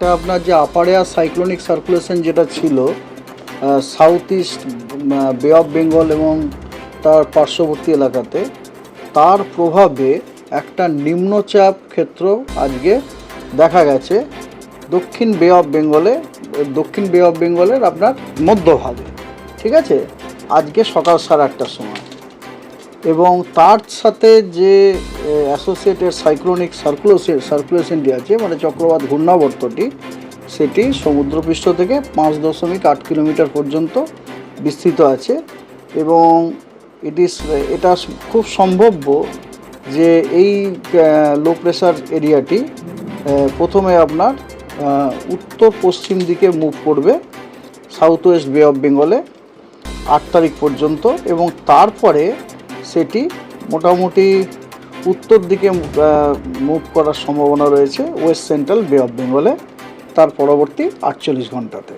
এটা আপনার যে আপার এয়ার সাইক্লোনিক সার্কুলেশন যেটা ছিল সাউথ ইস্ট বে অফ বেঙ্গল এবং তার পার্শ্ববর্তী এলাকাতে, তার প্রভাবে একটা নিম্নচাপ ক্ষেত্র আজকে দেখা গেছে দক্ষিণ বে অফ বেঙ্গলের আপনার মধ্যভাগে, ঠিক আছে, আজকে সকাল 8:30টার সময়। এবং তার সাথে যে অ্যাসোসিয়েটেড সাইক্লোনিক সার্কুলেশনটি আছে, মানে চক্রবাত ঘূর্ণাবর্তটি, সেটি সমুদ্রপৃষ্ঠ থেকে 5.8 কিলোমিটার পর্যন্ত বিস্তৃত আছে। এবং এটা খুব সম্ভাব্য যে এই লো প্রেশার এরিয়াটি প্রথমে আপনার উত্তর পশ্চিম দিকে মুভ করবে সাউথ ওয়েস্ট বে অফ বেঙ্গলে 8 তারিখ পর্যন্ত, এবং তারপরে সেটি মোটামুটি উত্তর দিকে মুভ করার সম্ভাবনা রয়েছে ওয়েস্ট সেন্ট্রাল বে অফ বেঙ্গলে তার পরবর্তী 48 ঘন্টাতে।